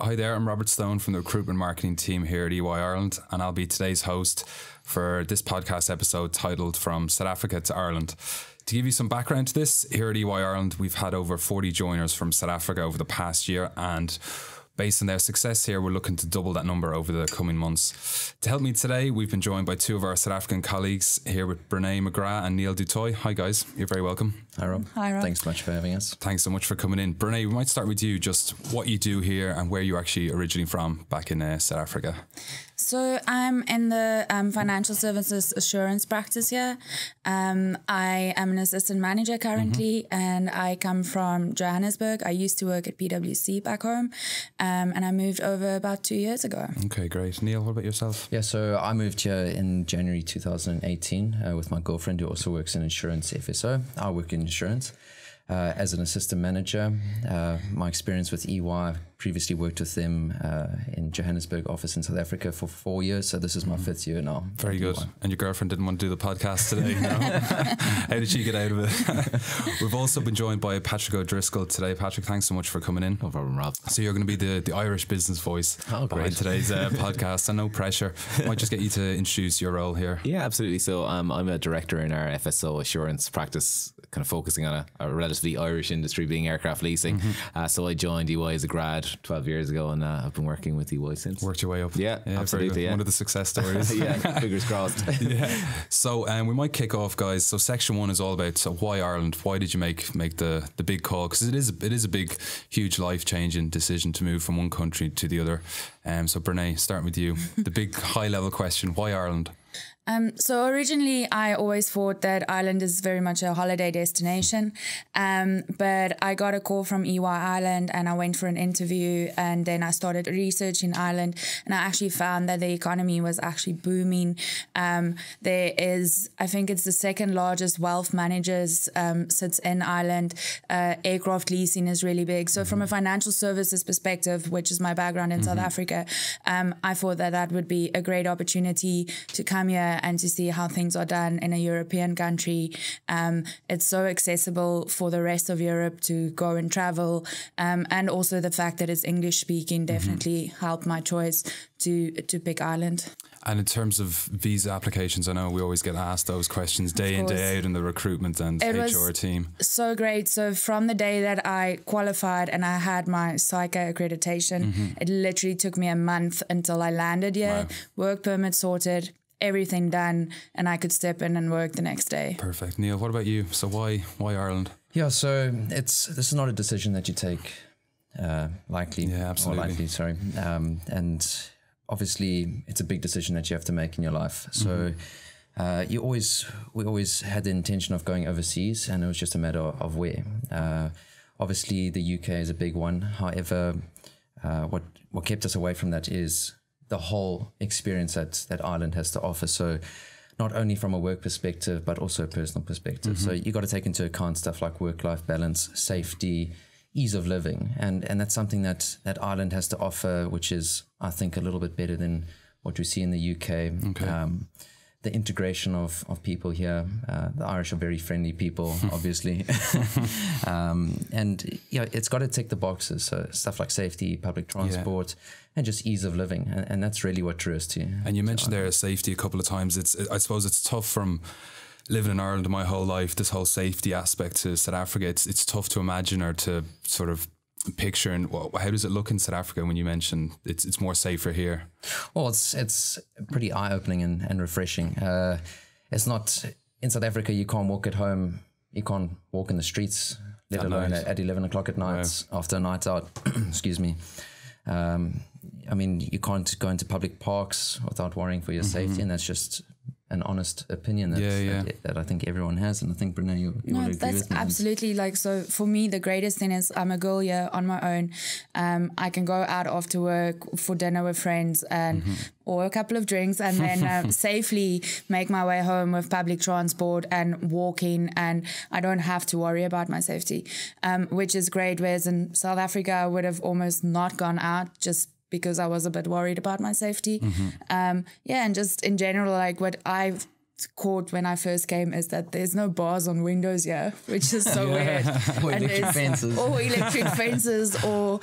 Hi there, I'm Robert Stone from the recruitment marketing team here at EY Ireland, and I'll be today's host for this podcast episode titled From South Africa to Ireland. To give you some background to this, here at EY Ireland, we've had over 40 joiners from South Africa over the past year, and based on their success here, we're looking to double that number over the coming months. To help me today, we've been joined by two of our South African colleagues here with Brianneé McGrath and Neil du Toit. Hi guys, you're very welcome. Hi Rob. Hi Rob. Thanks so much for having us. Thanks so much for coming in. Brianneé, we might start with you, just what you do here and where you're actually originally from back in South Africa. So I'm in the financial services assurance practice here. I am an assistant manager currently, and I come from Johannesburg. I used to work at PwC back home, and I moved over about 2 years ago. Okay, great. Neil, what about yourself? Yeah, so I moved here in January 2018 with my girlfriend who also works in insurance FSO. I work in insurance as an assistant manager. My experience with EY, previously worked with them in Johannesburg office in South Africa for 4 years. So this is my 5th year now. Very good. And your girlfriend didn't want to do the podcast today, no? How did she get out of it? We've also been joined by Patrick O'Driscoll today. Patrick, thanks so much for coming in. No problem, Rob. So you're going to be the Irish business voice behind today's podcast, and no pressure. Might just get you to introduce your role here. Yeah, absolutely. So I'm a director in our FSO assurance practice, kind of focusing on a relatively Irish industry, being aircraft leasing. So I joined EY as a grad 12 years ago, and I've been working with EY since. Worked your way up. Yeah, absolutely. Yeah. One of the success stories. Yeah, fingers crossed. Yeah. So we might kick off, guys. So section one is all about, so why Ireland? Why did you make the big call? Because it is a big, huge life-changing decision to move from one country to the other. So Brianneé, starting with you. The big high-level question, why Ireland? So originally, I always thought that Ireland is very much a holiday destination, but I got a call from EY Ireland and I went for an interview, and then I started research in Ireland, and I actually found that the economy was actually booming. There is, I think it's the second largest wealth managers sits in Ireland. Aircraft leasing is really big. So from a financial services perspective, which is my background in South Africa, I thought that would be a great opportunity to come here and to see how things are done in a European country. It's so accessible for the rest of Europe to go and travel. And also the fact that it's English speaking definitely helped my choice to pick Ireland. And in terms of visa applications, I know we always get asked those questions day in, day out in the recruitment and HR team. So great. So from the day that I qualified and I had my psycho accreditation, it literally took me a month until I landed here, work permit sorted, everything done, and I could step in and work the next day. Perfect. Neil, what about you? So why Ireland? Yeah, so this is not a decision that you take lightly. Yeah, absolutely. Or lightly, sorry. And obviously, it's a big decision that you have to make in your life. So we always had the intention of going overseas, and it was just a matter of where. Obviously, the UK is a big one. However, what kept us away from that is the whole experience that Ireland has to offer. So not only from a work perspective, but also a personal perspective. So you got to take into account stuff like work-life balance, safety, ease of living. And that's something that Ireland has to offer, which is, I think, a little bit better than what we see in the UK. Okay. The integration of people here. The Irish are very friendly people, obviously. And it's got to tick the boxes. So stuff like safety, public transport, and just ease of living. And that's really what drew us to. And you mentioned there safety a couple of times. I suppose it's tough from living in Ireland my whole life, this whole safety aspect to South Africa. It's tough to imagine or to sort of picture. And how does it look in South Africa when you mention it's more safer here? Well, it's pretty eye-opening and refreshing. It's not in South Africa. You can't walk at home. You can't walk in the streets, let alone at 11 o'clock at night after a night out. Excuse me. I mean, you can't go into public parks without worrying for your safety, and that's just an honest opinion that I think everyone has, and I think Brianneé, you would agree that's with me. Absolutely. Like, so for me, the greatest thing is I'm a girl here on my own. I can go out after work for dinner with friends and or a couple of drinks, and then safely make my way home with public transport and walking, and I don't have to worry about my safety, which is great. Whereas in South Africa, I would have almost not gone out just because I was a bit worried about my safety. And just in general, like what I've caught when I first came is that there's no bars on windows here, which is so weird. Or electric fences. Or electric fences or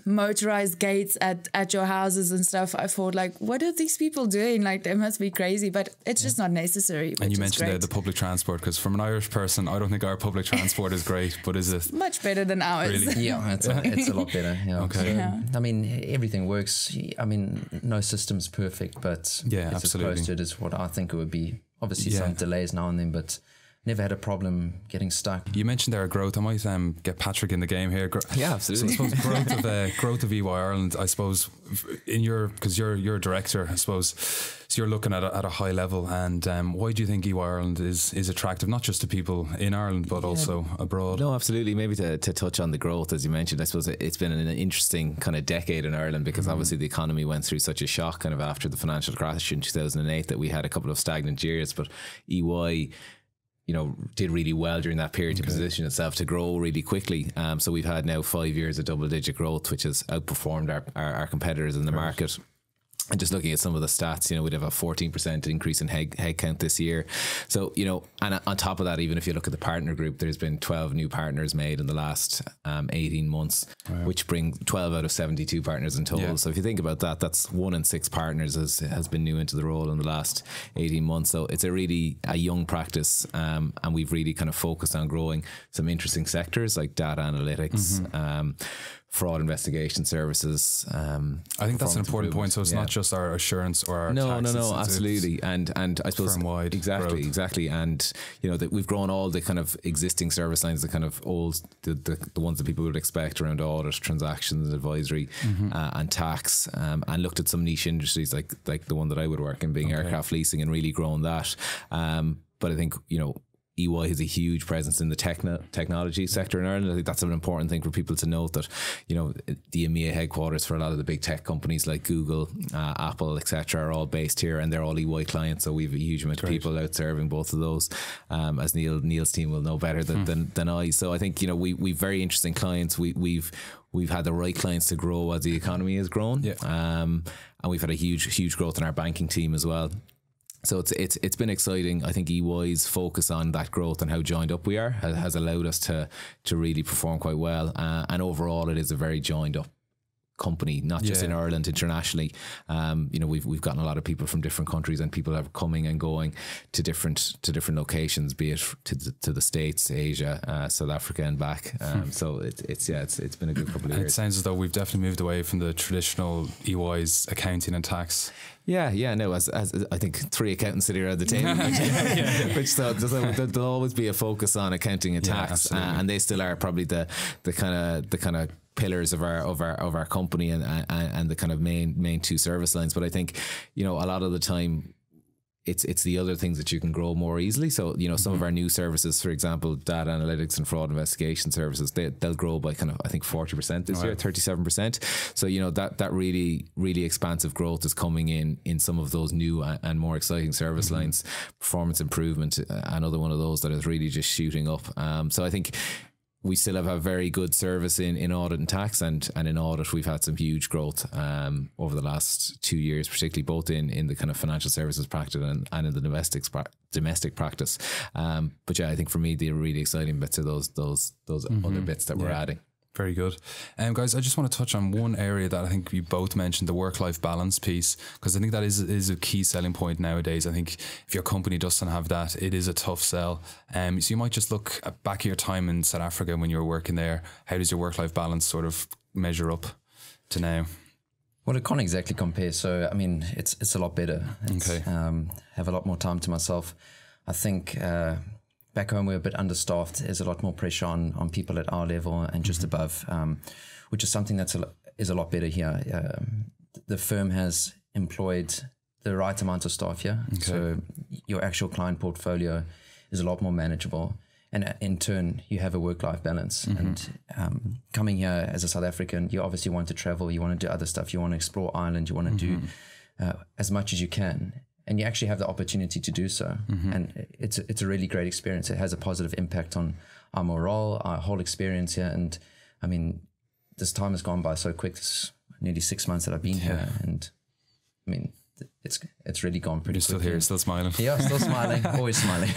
motorized gates at your houses and stuff. I thought, like, what are these people doing? Like, they must be crazy, but it's just not necessary. And you mentioned the public transport, because from an Irish person, I don't think our public transport is great, but is it? Much better than ours. Really? Yeah, it's a lot better. Yeah. Okay. So, I mean, everything works. I mean, no system's perfect, but it's absolutely. as close to it as what I think it would be. Obviously, some delays now and then, but never had a problem getting stuck. You mentioned there growth. I might get Patrick in the game here. Yeah, absolutely. So I suppose growth of EY Ireland, I suppose, because you're a director, I suppose, so you're looking at a high level. And why do you think EY Ireland is attractive, not just to people in Ireland, but also abroad? No, absolutely. Maybe to touch on the growth, as you mentioned, I suppose it's been an interesting kind of decade in Ireland, because obviously the economy went through such a shock kind of after the financial crash in 2008 that we had a couple of stagnant years, but EY, did really well during that period to position itself to grow really quickly. So we've had now 5 years of double-digit growth, which has outperformed our competitors in the market. And just looking at some of the stats, we'd have a 14% increase in head count this year. So, and on top of that, even if you look at the partner group, there's been 12 new partners made in the last 18 months, which bring 12 out of 72 partners in total. Yeah. So if you think about that, that's 1 in 6 partners has been new into the role in the last 18 months. So it's a young practice, and we've really kind of focused on growing some interesting sectors like data analytics, fraud investigation services. I think that's an important point. So it's not just our assurance or our taxes. No, absolutely. And I suppose firm-wide exactly. And that we've grown all the kind of existing service lines, the kind of old, the ones that people would expect around audit, transactions, advisory, and tax, and looked at some niche industries like the one that I would work in, being aircraft leasing, and really grown that. But I think EY has a huge presence in the technology sector in Ireland. I think that's an important thing for people to note, that the EMEA headquarters for a lot of the big tech companies like Google, Apple, etc., are all based here, and they're all EY clients. So we have a huge amount of people out serving both of those, as Neil's team will know better than I. So I think we've very interesting clients. We've had the right clients to grow as the economy has grown, and we've had a huge growth in our banking team as well. So it's been exciting. I think EY's focus on that growth and how joined up we are has allowed us to really perform quite well. And overall, it is a very joined up company, not just in Ireland, internationally. We've gotten a lot of people from different countries, and people are coming and going to different locations, be it to the States, Asia, South Africa, and back. So it's been a good couple of years. It sounds as though we've definitely moved away from the traditional EY's accounting and tax. As I think 3 accountants sitting around the table, which so there'll always be a focus on accounting and tax, and they still are probably the kind of pillars of our company and the kind of main 2 service lines. But I think a lot of the time it's the other things that you can grow more easily. So some of our new services, for example, data analytics and fraud investigation services, they'll grow by kind of, I think, 40% this year, 37%. So that really expansive growth is coming in some of those new and more exciting service lines. Performance improvement, another one of those that is really just shooting up. So I think we still have a very good service in audit and tax, and in audit we've had some huge growth over the last 2 years, particularly both in the kind of financial services practice and in the domestic practice. But I think for me the really exciting bits are those other bits that we're adding. Very good. Guys, I just want to touch on one area that I think you both mentioned, the work-life balance piece, because I think that is a key selling point nowadays. I think if your company doesn't have that, it is a tough sell. So you might just look back at your time in South Africa when you were working there. How does your work-life balance sort of measure up to now? Well, it can't exactly compare. So, I mean, it's a lot better. Have a lot more time to myself. I think... back home, we're a bit understaffed. There's a lot more pressure on people at our level and just above, which is something is a lot better here. The firm has employed the right amount of staff here. So your actual client portfolio is a lot more manageable. And in turn, you have a work-life balance. And coming here as a South African, you obviously want to travel. You want to do other stuff. You want to explore Ireland. You want to do as much as you can. And you actually have the opportunity to do so. And it's a really great experience. It has a positive impact on our morale, our whole experience here. And I mean, this time has gone by so quick. It's nearly 6 months that I've been here. And I mean, it's really gone pretty You're still quickly. here, still smiling. Yeah, still smiling, always smiling.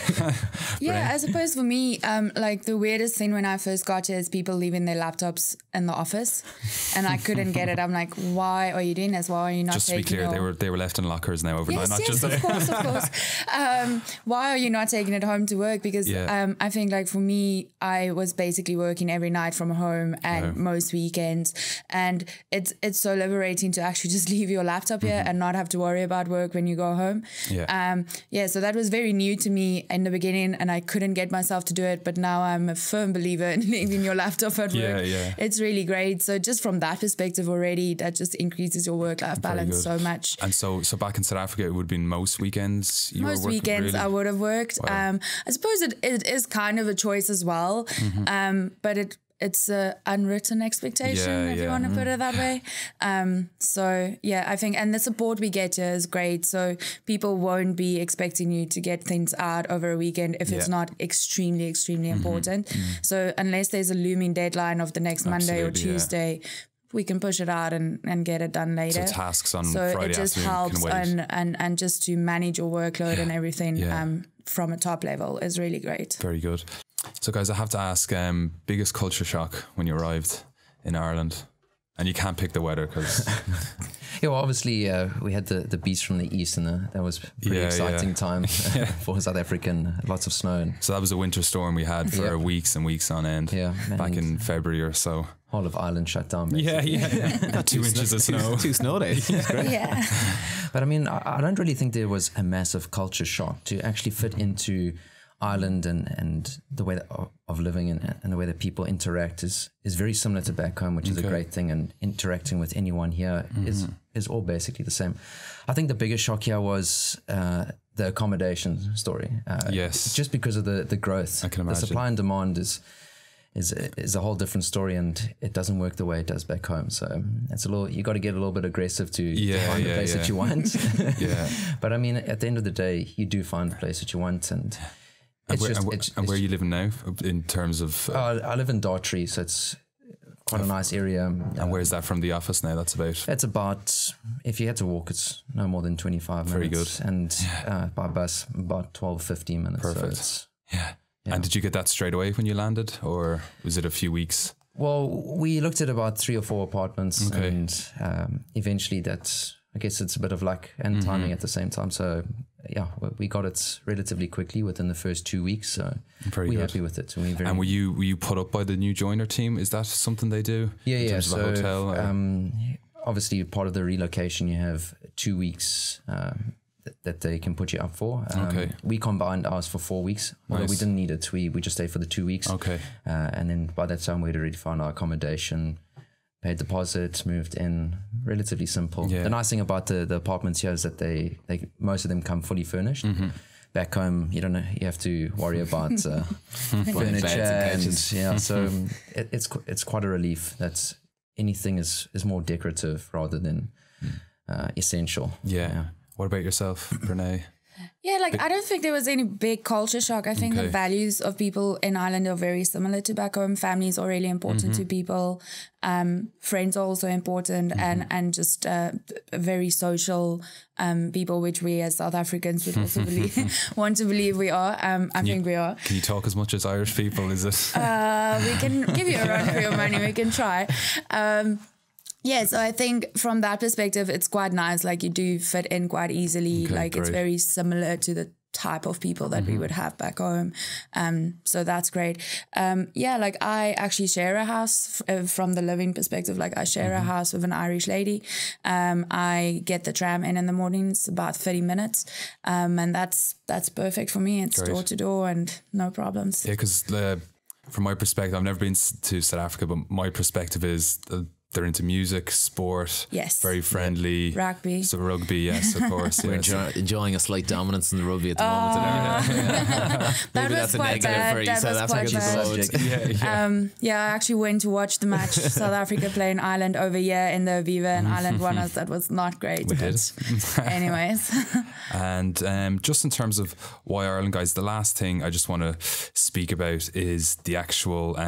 Yeah, I suppose for me, like the weirdest thing when I first got here is people leaving their laptops in the office, and I couldn't get it. I'm like, why are you doing this? Why are you not Just to be taking clear, your... they were left in lockers now overnight, Yes, not yes, just of course, of course. Why are you not taking it home to work? Because I think like for me, I was basically working every night from home and most weekends, and it's so liberating to actually just leave your laptop here and not have to worry about work when you go home. So that was very new to me in the beginning, and I couldn't get myself to do it, but now I'm a firm believer in leaving your laptop at work. It's really great. So just from that perspective already, that just increases your work-life balance so much. And so back in South Africa, it would have been most weekends you most were working, weekends really? I would have worked. Wow. I suppose it is kind of a choice as well, but it's an unwritten expectation, if you want to put it that way. So yeah, I think, and the support we get here is great. So people won't be expecting you to get things out over a weekend if it's not extremely, extremely important. So unless there's a looming deadline of the next Monday or Tuesday, we can push it out and get it done later. So tasks on so Friday it just afternoon helps and just to manage your workload and everything from a top level is really great. Very good. So guys, I have to ask, biggest culture shock when you arrived in Ireland? And you can't pick the weather because... Yeah, well, obviously we had the beast from the east, and that was a pretty exciting time for South African. Lots of snow. And so that was a winter storm we had for weeks and weeks on end. Back in February or so. Whole of Ireland shut down. Basically. Got 2 inches of snow. 2 snow days. But I mean, I don't really think there was a massive culture shock to actually fit into Ireland, and the way of living and the way that people interact is very similar to back home, which is a great thing. And interacting with anyone here is all basically the same. I think the biggest shock here was the accommodation story. Just because of the growth. I can imagine. The supply and demand is a whole different story, and it doesn't work the way it does back home. So it's you got to get a little bit aggressive to find the place that you want. But I mean, at the end of the day, you do find the place that you want, and where are you living now in terms of... I live in Dartry, so it's quite a nice area. And where's that from the office now? It's about, if you had to walk, it's no more than 25 minutes. Very good. And by bus, about 12, 15 minutes. Perfect. So yeah. And did you get that straight away when you landed, or was it a few weeks? Well, we looked at about 3 or 4 apartments, and eventually I guess it's a bit of luck and timing at the same time. So yeah, we got it relatively quickly within the first 2 weeks. So we're happy with it. And were you put up by the new joiner team? Is that something they do? In terms of a hotel? Obviously, part of the relocation, you have 2 weeks that they can put you up for. We combined ours for 4 weeks, although we didn't need it. We just stayed for the 2 weeks. And then by that time, we'd already found our accommodation, paid deposit, moved in. Relatively simple. The nice thing about the apartments here is that they most of them come fully furnished. Back home, you have to worry about furniture and so it's quite a relief that anything is more decorative rather than essential. What about yourself, Brianneé? Yeah, like I don't think there was any big culture shock. I think the values of people in Ireland are very similar to back home. Families are really important to people. Friends are also important, and just very social people, which we as South Africans would also want to believe we are. I think we are. Can you talk as much as Irish people? Is it? We can give you a run for your money. We can try. So I think from that perspective, it's quite nice. Like you do fit in quite easily. It's very similar to the type of people that we would have back home. So that's great. Like I actually share a house from the living perspective. Like I share a house with an Irish lady. I get the tram in the morning. It's about 30 minutes. And that's perfect for me. It's door to door and no problems. Yeah, because from my perspective, I've never been to South Africa, but my perspective is they're into music, sport, very friendly. Rugby. So rugby, yes, of course. We're enjoying a slight dominance in the rugby at the moment. Maybe that's a negative for you South Africans. I actually went to watch the match, South Africa playing Ireland over here in the Aviva, and Ireland won us. That was not great. We did. Anyways. And just in terms of why Ireland, guys, the last thing I just want to speak about is the actual...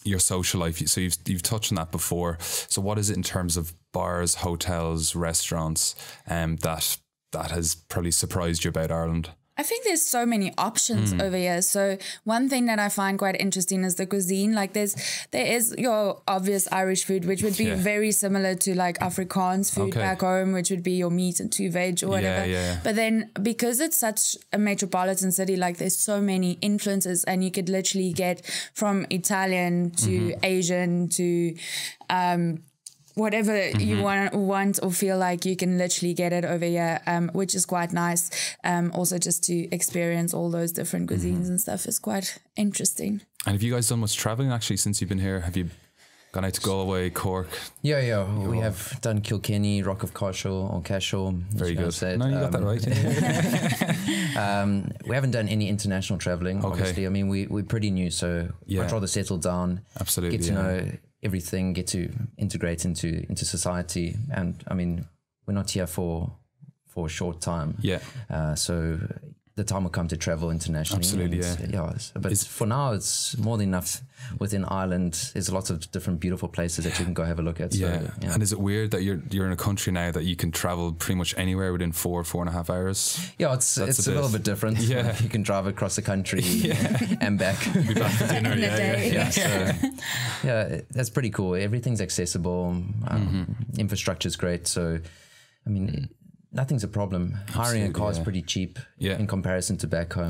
your social life. So you've touched on that before. So what is it in terms of bars, hotels, restaurants that that has probably surprised you about Ireland? I think there's so many options over here. So one thing that I find quite interesting is the cuisine. Like there is your obvious Irish food, which would be very similar to like Afrikaans food back home, which would be your meat and 2 veg or whatever. But then because it's such a metropolitan city, like there's so many influences, and you could literally get from Italian to Asian to whatever you want or feel like, you can literally get it over here, which is quite nice. Also just to experience all those different cuisines and stuff is quite interesting. And have you guys done much traveling actually since you've been here? Have you gone out to Galway, Cork? Yeah. We have done Kilkenny, Rock of Cashel or Cashel. Very good. No, you got that right. We haven't done any international traveling, obviously. I mean, we're pretty new, so I'd rather settle down. Absolutely. Get to know everything, get to integrate into society. And I mean, we're not here for a short time. So the time will come to travel internationally. Absolutely, But for now, it's more than enough within Ireland. There's lots of different beautiful places that you can go have a look at. So, And is it weird that you're in a country now that you can travel pretty much anywhere within 4.5 hours? Yeah, it's a little bit different. Yeah. You can drive across the country and back. Be back for dinner. That's pretty cool. Everything's accessible. Infrastructure's great. So, I mean, nothing's a problem. Hiring a car is pretty cheap in comparison to back home.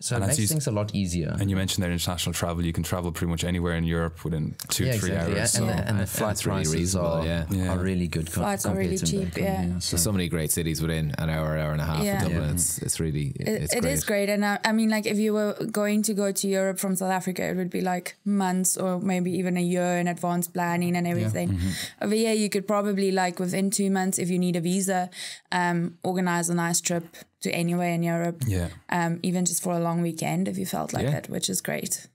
So it makes things a lot easier. And you mentioned that international travel, you can travel pretty much anywhere in Europe within 2-3 hours. And the flight prices are really good. Flights are really cheap, So many great cities within an hour and a half of Dublin. It's really, it's great. It is great. And I mean, like if you were going to go to Europe from South Africa, it would be like months or maybe even a year in advance planning and everything. Over here, you could probably like within 2 months, if you need a visa, organize a nice trip to anywhere in Europe, even just for a long weekend if you felt like it, which is great.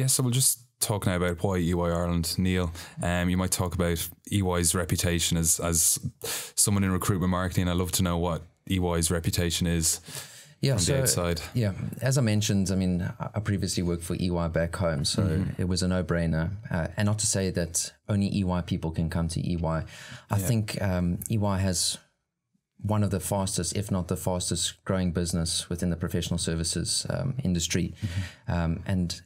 So we'll just talk now about why EY Ireland. Neil, you might talk about EY's reputation as someone in recruitment marketing. I'd love to know what EY's reputation is from the outside. As I mentioned, I mean, I previously worked for EY back home, so it was a no-brainer. And not to say that only EY people can come to EY. I think EY has one of the fastest, if not the fastest growing business within the professional services industry. And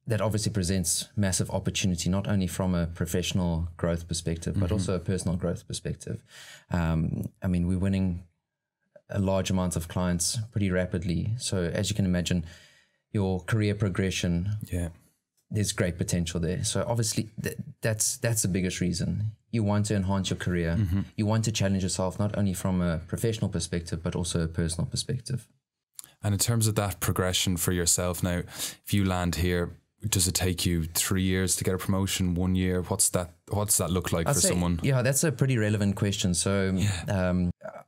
that obviously presents massive opportunity, not only from a professional growth perspective, but also a personal growth perspective. I mean, we're winning a large amount of clients pretty rapidly. So as you can imagine, your career progression, there's great potential there. So obviously that's the biggest reason. You want to enhance your career. You want to challenge yourself, not only from a professional perspective, but also a personal perspective. And in terms of that progression for yourself now, if you land here, does it take you 3 years to get a promotion, 1 year? What's that look like for someone? Yeah, that's a pretty relevant question. So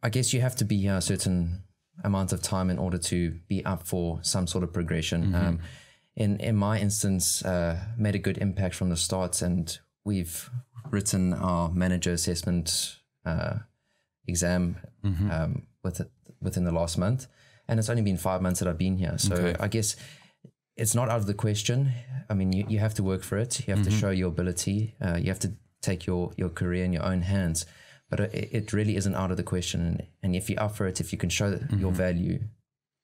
I guess you have to be here a certain amount of time in order to be up for some sort of progression. In my instance, made a good impact from the start, and we've written our manager assessment exam within the last month, and it's only been 5 months that I've been here. So I guess it's not out of the question. I mean, you have to work for it. You have to show your ability. You have to take your career in your own hands. But it really isn't out of the question. And if you're up for it, if you can show your value,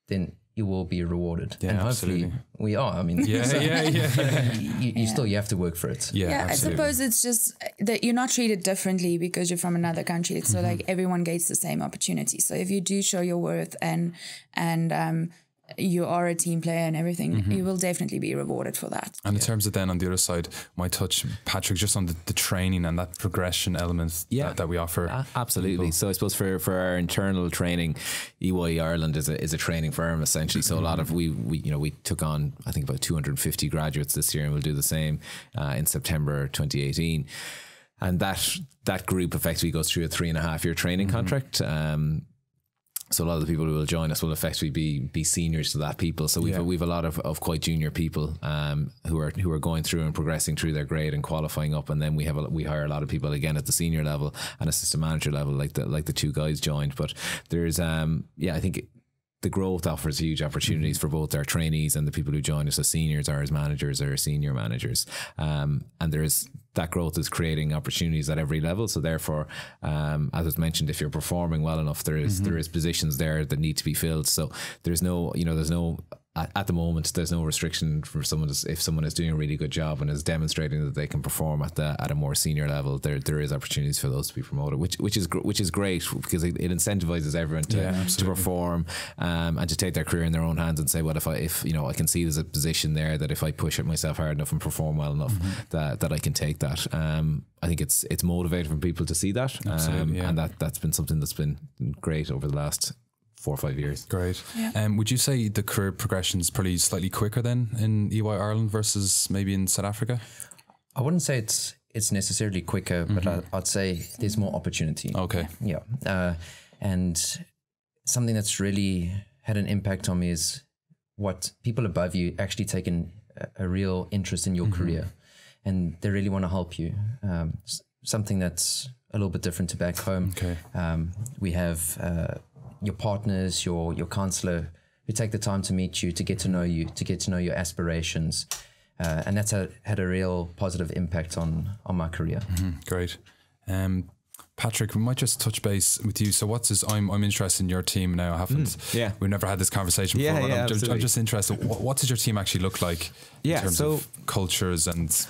then you will be rewarded. And hopefully we are. I mean, you still, you have to work for it. I suppose it's just that you're not treated differently because you're from another country. So like everyone gets the same opportunity. So if you do show your worth and you are a team player and everything, you will definitely be rewarded for that. And in terms of then on the other side, my touch, Patrick, just on the training and that progression element that we offer. Absolutely. So I suppose for our internal training, EY Ireland is a training firm essentially. So a lot of we took on, I think, about 250 graduates this year, and we'll do the same in September 2018. And that group effectively goes through a 3.5-year training contract. So a lot of the people who will join us will effectively be seniors to that people. So we've a lot of quite junior people who are going through and progressing through their grade and qualifying up, and then we hire a lot of people again at the senior level and assistant manager level, like the two guys joined. But there's I think the growth offers huge opportunities for both our trainees and the people who join us as seniors or as managers or senior managers. And that growth is creating opportunities at every level. So therefore, as was mentioned, if you're performing well enough, there is positions there that need to be filled. So there's no at the moment, there's no restriction for someone if someone is doing a really good job and is demonstrating that they can perform at a more senior level. There is opportunities for those to be promoted, which is great because it incentivizes everyone to perform and to take their career in their own hands and say, well, if I can see there's a position there that if I push it myself hard enough and perform well enough, that I can take that. I think it's motivating for people to see that, and that's been something that's been great over the last 4 or 5 years. Great. Yeah. Would you say the career progression is probably slightly quicker then in EY Ireland versus maybe in South Africa? I wouldn't say it's necessarily quicker, but I'd say there's more opportunity. Okay. Yeah. And something that's really had an impact on me is what people above you actually take a real interest in your career, and they really want to help you. Something that's a little bit different to back home. Okay. We have your partners, your counselor, who take the time to meet you, to get to know you, to get to know your aspirations, and that's had a real positive impact on my career. Great. Patrick, we might just touch base with you. So I'm interested in your team now. I haven't, we've never had this conversation before. I'm just interested. What does your team actually look like in terms of cultures and...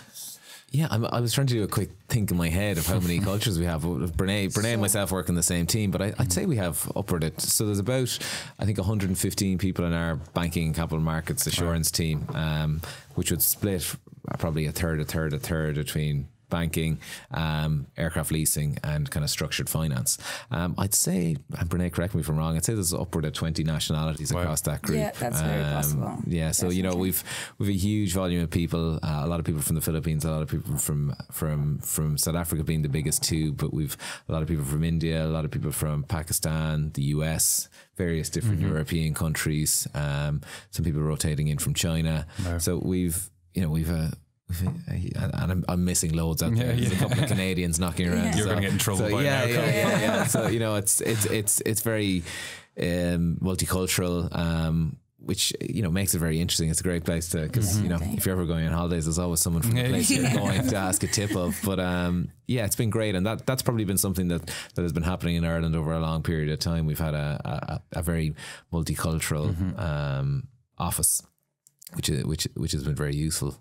Yeah, I was trying to do a quick think in my head of how many cultures we have. Brianneé and myself work in the same team, but I'd say we have upward. So there's about, I think, 115 people in our banking and capital markets assurance team, which would split probably a third between banking, aircraft leasing, and kind of structured finance. I'd say, and Brianneé, correct me if I'm wrong, I'd say there's upward of 20 nationalities across that group. Yeah, that's very possible. Yeah, so Definitely. we've a huge volume of people. A lot of people from the Philippines, a lot of people from South Africa being the biggest two, but we've a lot of people from India, a lot of people from Pakistan, the US, various different European countries. Some people rotating in from China. Wow. So we've and I'm missing loads out there. There's a couple of Canadians knocking around. You're going to get in trouble by now. Yeah. So it's very multicultural, which makes it very interesting. It's a great place to, because if you're ever going on holidays, there's always someone from the place you're going to ask a tip of. But it's been great, and that's probably been something that has been happening in Ireland over a long period of time. We've had a very multicultural office, which has been very useful.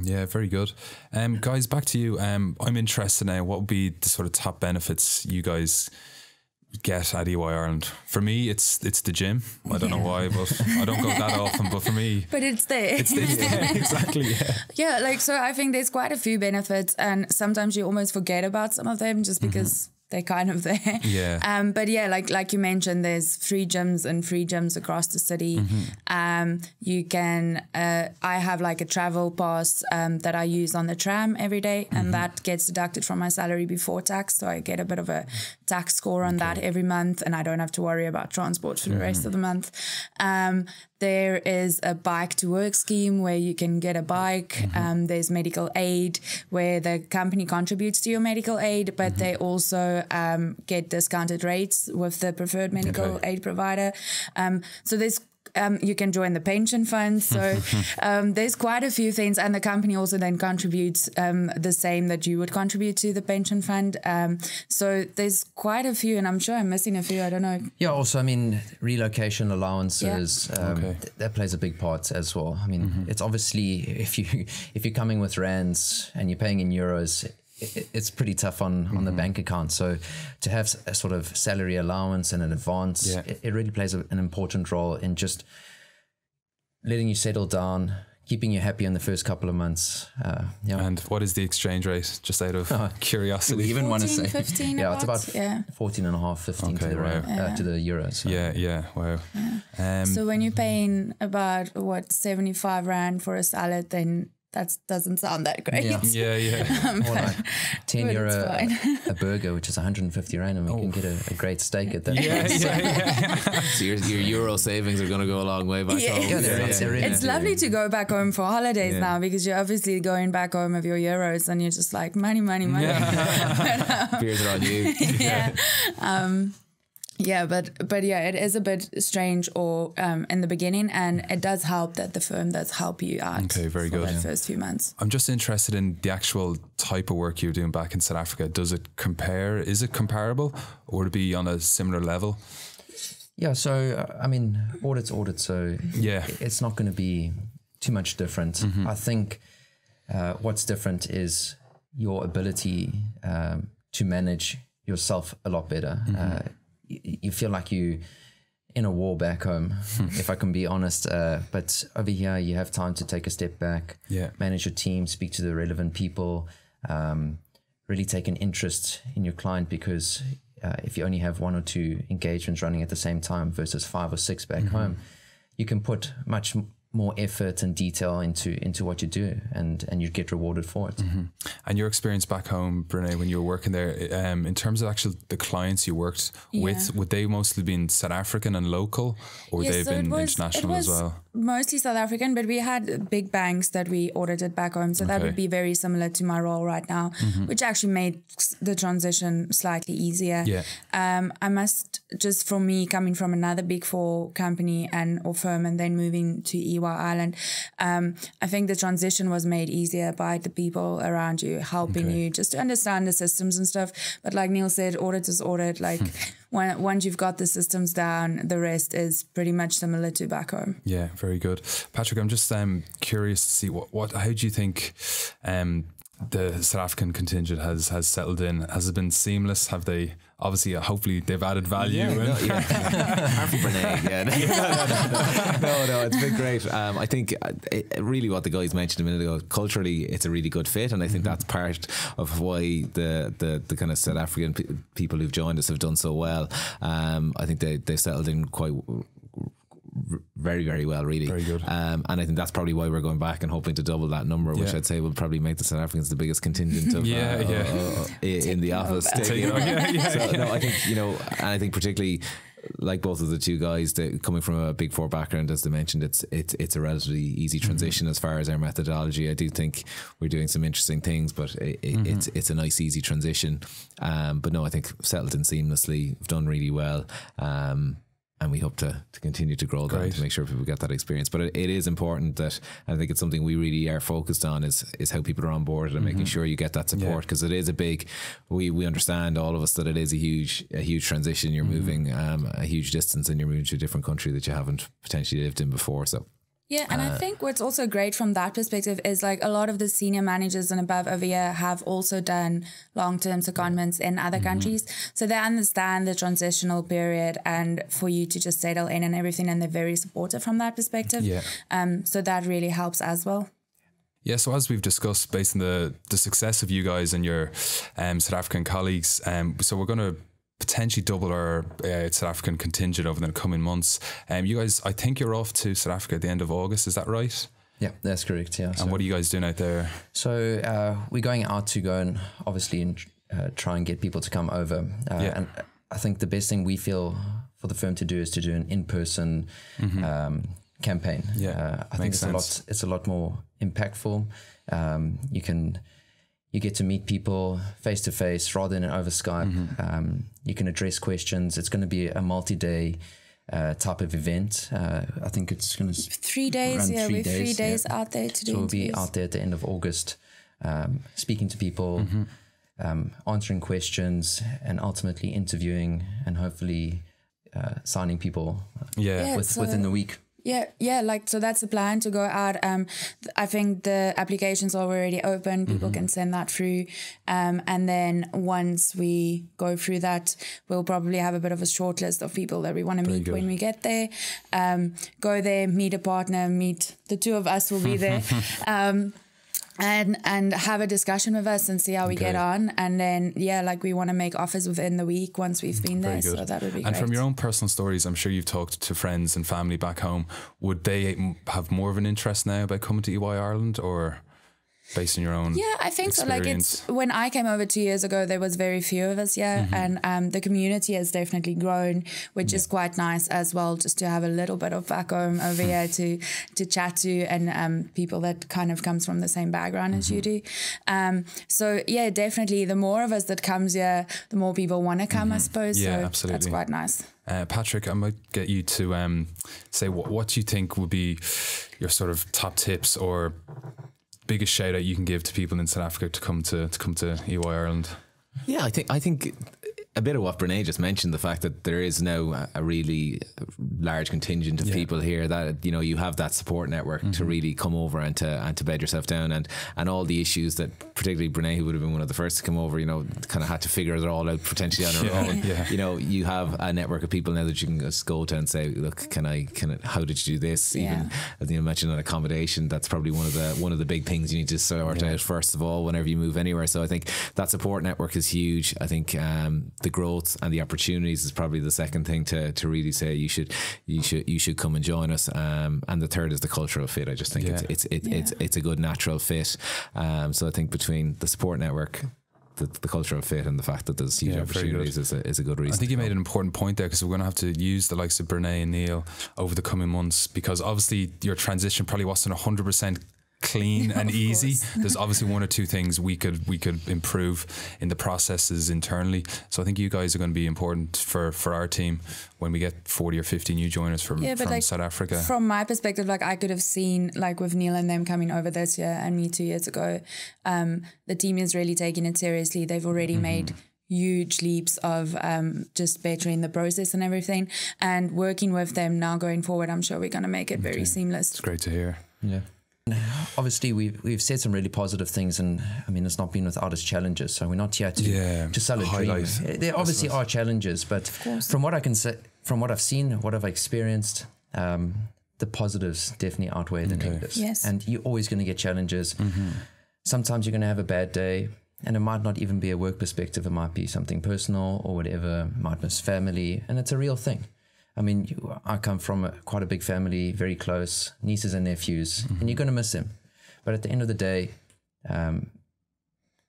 Yeah, very good. Guys, back to you. I'm interested now, what would be the sort of top benefits you guys get at EY Ireland? For me, it's the gym. I don't know why, but I don't go that often, but for me... But it's there. It's there, exactly, yeah. So I think there's quite a few benefits, and sometimes you almost forget about some of them just because... they're kind of there. Yeah. But yeah, like you mentioned, there's free gyms across the city. You can, I have like a travel pass that I use on the tram every day, and that gets deducted from my salary before tax. So I get a bit of a tax score on that every month, and I don't have to worry about transport for the rest of the month. There is a bike to work scheme where you can get a bike. There's medical aid where the company contributes to your medical aid, but they also get discounted rates with the preferred medical aid provider. So there's you can join the pension fund. So there's quite a few things, and the company also then contributes the same that you would contribute to the pension fund. So there's quite a few, and I'm sure I'm missing a few. I don't know. Yeah. Also, I mean, relocation allowances that plays a big part as well. I mean, it's obviously if you're coming with rands and you're paying in euros, it's pretty tough on the bank account. So to have a sort of salary allowance and an advance, it really plays an important role in just letting you settle down, keeping you happy in the first couple of months. And what is the exchange rate, just out of curiosity? We even want to say 15 it's about 14 and a half, 15 to the to the euro. So. Wow. Yeah. So when you're paying about 75 rand for a salad, then that doesn't sound that great. Or like 10 euro a burger, which is 150 rand, and we can get a great steak at that. So your euro savings are going to go a long way back home. It's lovely to go back home for holidays now, because you're obviously going back home with your euros and you're just like money. Beers are on you. Yeah, but yeah, it is a bit strange or in the beginning, and it does help that the firm does help you out. Okay, very for good. the first few months. I'm just interested in the actual type of work you're doing back in South Africa. Does it compare? Is it comparable, or would it be on a similar level? Yeah, so I mean, audit's audit, so Yeah. it's not going to be too much different. I think what's different is your ability to manage yourself a lot better. You feel like you in a war back home, if I can be honest. But over here, you have time to take a step back, manage your team, speak to the relevant people, really take an interest in your client, because if you only have 1 or 2 engagements running at the same time versus 5 or 6 back home, you can put much more effort and detail into what you do, and you get rewarded for it. And your experience back home, Brianneé, when you were working there, in terms of actual the clients you worked with, would they mostly been South African and local, or would they have been international as well? Mostly South African, but we had big banks that we audited back home, so that would be very similar to my role right now, which actually made the transition slightly easier. I must, just for me coming from another Big 4 company or firm and then moving to EY Ireland, I think the transition was made easier by the people around you helping you just to understand the systems and stuff. But like Neil said, audit is audit. Like once you've got the systems down, the rest is pretty much similar to back home. Yeah, very good. Patrick, I'm just curious to see how do you think the South African contingent has settled in? Has it been seamless? Have they, obviously, hopefully they've added value? Apart from Brianneé, no, it's been great. I think really what the guys mentioned a minute ago, culturally, it's a really good fit, and I think that's part of why the kind of South African people who've joined us have done so well. I think they settled in quite very, very well, really. Very good. And I think that's probably why we're going back and hoping to double that number, which I'd say will probably make the South Africans the biggest contingent of in the office. I think, and I think particularly, like both of the two guys, coming from a Big 4 background, as they mentioned, it's a relatively easy transition as far as our methodology. I do think we're doing some interesting things, but it's a nice, easy transition. But no, I think settled in seamlessly, we've done really well. And we hope to continue to grow that and to make sure people get that experience. But it is important that, I think it's something we really are focused on, is how people are on board and making sure you get that support, because it is a big, we understand, all of us, that it is a huge transition. You're moving a huge distance, and you're moving to a different country that you haven't potentially lived in before. So yeah, and I think what's also great from that perspective is, like, a lot of the senior managers and above over here have also done long-term secondments in other countries. So they understand the transitional period and for you to just settle in and everything, and they're very supportive from that perspective. So that really helps as well. Yeah, so as we've discussed, based on the success of you guys and your South African colleagues, so we're going to potentially double our South African contingent over the coming months. You guys, I think you're off to South Africa at the end of August, is that right? Yeah, that's correct. Yeah. And what are you guys doing out there? So we're going out to go and obviously try and get people to come over. And I think the best thing we feel for the firm to do is to do an in-person campaign. I think it's a lot more impactful. You get to meet people face to face rather than over Skype. You can address questions. It's going to be a multi-day type of event. I think it's going to 3 days. Yeah, we're 3 days out there to do. So we'll be out there at the end of August, speaking to people, answering questions, and ultimately interviewing and hopefully signing people within the week. So that's the plan, to go out. I think the applications are already open. People can send that through. And then once we go through that, we'll probably have a bit of a short list of people that we want to meet when we get there. Go there, meet a partner, meet the two of us will be there. And have a discussion with us and see how we get on. And then, we want to make offers within the week once we've been there. So that would be great. And from your own personal stories, I'm sure you've talked to friends and family back home. Would they have more of an interest now about coming to EY Ireland, or? based on your own Yeah, I think so. Like experience? when I came over 2 years ago, there was very few of us here, and the community has definitely grown, which is quite nice as well, just to have a little bit of back home over here to chat to, and people that kind of comes from the same background as you do. So yeah, definitely the more of us that comes here, the more people want to come, I suppose. Yeah, so absolutely. that's quite nice. Patrick, I might get you to say what you think would be your sort of top tips or biggest shout out you can give to people in South Africa to come to EY Ireland. Yeah, I think a bit of what Brianneé just mentioned, the fact that there is now a really large contingent of people here that, you know, you have that support network to really come over and to bed yourself down, and all the issues that particularly Brianneé, who would have been one of the first to come over, you know, kind of had to figure it all out potentially on her own. You know, you have a network of people now that you can just go to and say, look, can I how did you do this? Even as you mentioned, an accommodation, that's probably one of the big things you need to sort out first of all whenever you move anywhere. So I think that support network is huge. I think the growth and the opportunities is probably the second thing to really say you should come and join us, and the third is the cultural fit. I just think it's a good natural fit. So I think between the support network, the cultural fit, and the fact that there's huge opportunities is a good reason. I think you made an important point there, because we're going to have to use the likes of Brianneé and Neil over the coming months, because obviously your transition probably wasn't 100% clean and easy. There's obviously one or two things we could improve in the processes internally. So I think you guys are going to be important for our team when we get 40 or 50 new joiners from like, South Africa. From my perspective, like I could have seen, like with Neil and them coming over this year and me 2 years ago, the team is really taking it seriously. They've already made huge leaps of just bettering the process and everything, and working with them now going forward, I'm sure we're going to make it very seamless. It's great to hear. Yeah. Obviously, we've said some really positive things, and I mean, it's not been without its challenges. So we're not here to sell a dream. There obviously are challenges, but from what I can say, from what I've seen, what I've experienced, the positives definitely outweigh the negatives. Yes. And you're always going to get challenges. Sometimes you're going to have a bad day, and it might not even be a work perspective. It might be something personal or whatever. Might miss family, and it's a real thing. I mean, I come from quite a big family, very close, nieces and nephews, and you're going to miss them. But at the end of the day,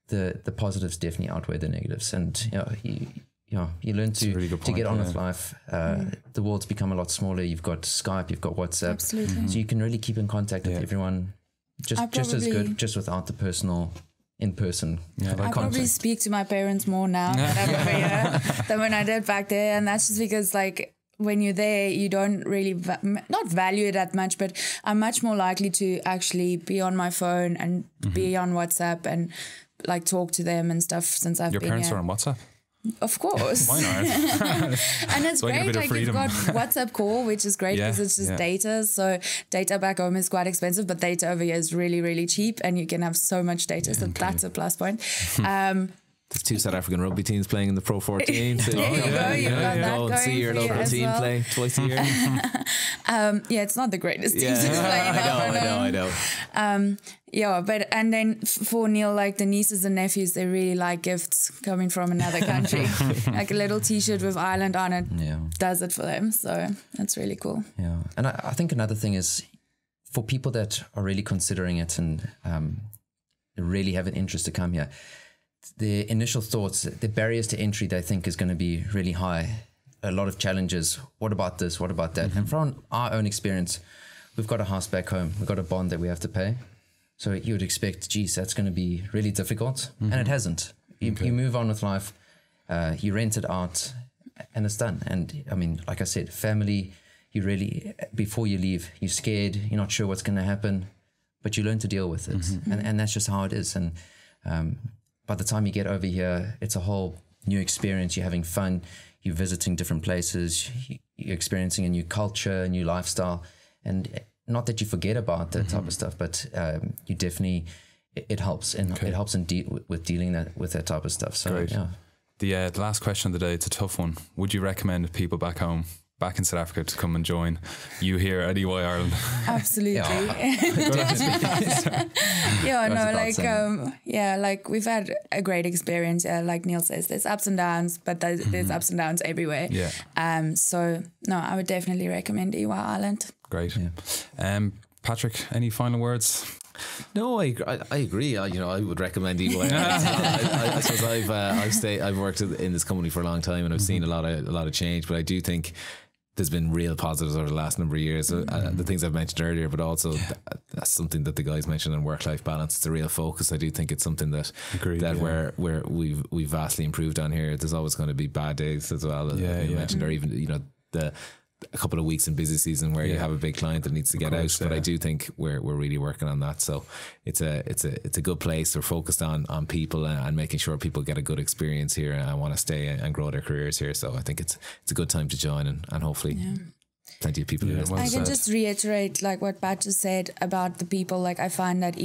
the positives definitely outweigh the negatives, and you learn to really point, get on with life. The world's become a lot smaller. You've got Skype, you've got WhatsApp, Absolutely. so you can really keep in contact with everyone, just as good, just without the personal. In person. I probably speak to my parents more now that I'm over here than when I did back there, and that's just because like when you're there, you don't really not value it that much, but I'm much more likely to actually be on my phone and be on WhatsApp and like talk to them and stuff since I've been here. Your parents are on WhatsApp? Of course. Why not? And it's great, like you've got WhatsApp call, which is great because it's just data. So data back home is quite expensive, but data over here is really, really cheap, and you can have so much data. So that's a plus point. There's two South African rugby teams playing in the Pro 14. So there you go. You've got that go and see your local team play twice a year. It's not the greatest team to play. I know. But and then for Neil, like the nieces and nephews, they really like gifts coming from another country. Like a little T-shirt with Ireland on it does it for them. So that's really cool. Yeah, and I think another thing is for people that are really considering it and really have an interest to come here, the initial thoughts, the barriers to entry, they think is going to be really high. A lot of challenges. What about this? What about that? And from our own experience, we've got a house back home. We've got a bond that we have to pay. So you would expect, geez, that's going to be really difficult. And it hasn't. You move on with life. You rent it out and it's done. And I mean, like I said, family, you really, before you leave, you're scared. You're not sure what's going to happen, but you learn to deal with it. And that's just how it is. And by the time you get over here, it's a whole new experience. You're having fun. You're visiting different places. You're experiencing a new culture, a new lifestyle. And not that you forget about that type of stuff, but you definitely, it helps. And it helps with dealing with that type of stuff. So, great. The last question of the day, it's a tough one. Would you recommend people back home, back in South Africa, to come and join you here at EY Ireland? Absolutely. Like we've had a great experience. Like Neil says, there's ups and downs, but there's ups and downs everywhere. So no, I would definitely recommend EY Ireland. Great. Patrick, any final words? No, I agree. I would recommend EY. I suppose I've worked in this company for a long time, and I've seen a lot of change. But I do think there's been real positives over the last number of years. The things I've mentioned earlier, but also that's something that the guys mentioned in work-life balance. It's a real focus. I do think it's something that where we've vastly improved on here. There's always going to be bad days as well, as you mentioned, or even a couple of weeks in busy season where you have a big client that needs to get out. But I do think we're really working on that. So it's a good place. We're focused on people and making sure people get a good experience here and want to stay and grow their careers here. So I think it's a good time to join and hopefully plenty of people. I can just reiterate like what Pat just said about the people. Like I find that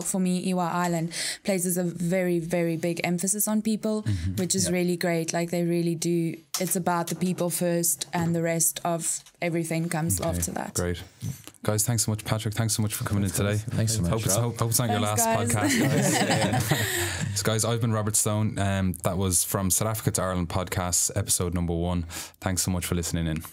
for me, EY Ireland places a very, very big emphasis on people, which is really great. Like they really do. It's about the people first, and the rest of everything comes after that. Great. Guys, thanks so much. Patrick, thanks so much for coming in today. Thanks so much. Hope it's not your last podcast, guys. So guys, I've been Robert Stone. That was from South Africa to Ireland podcast, episode number 1. Thanks so much for listening in.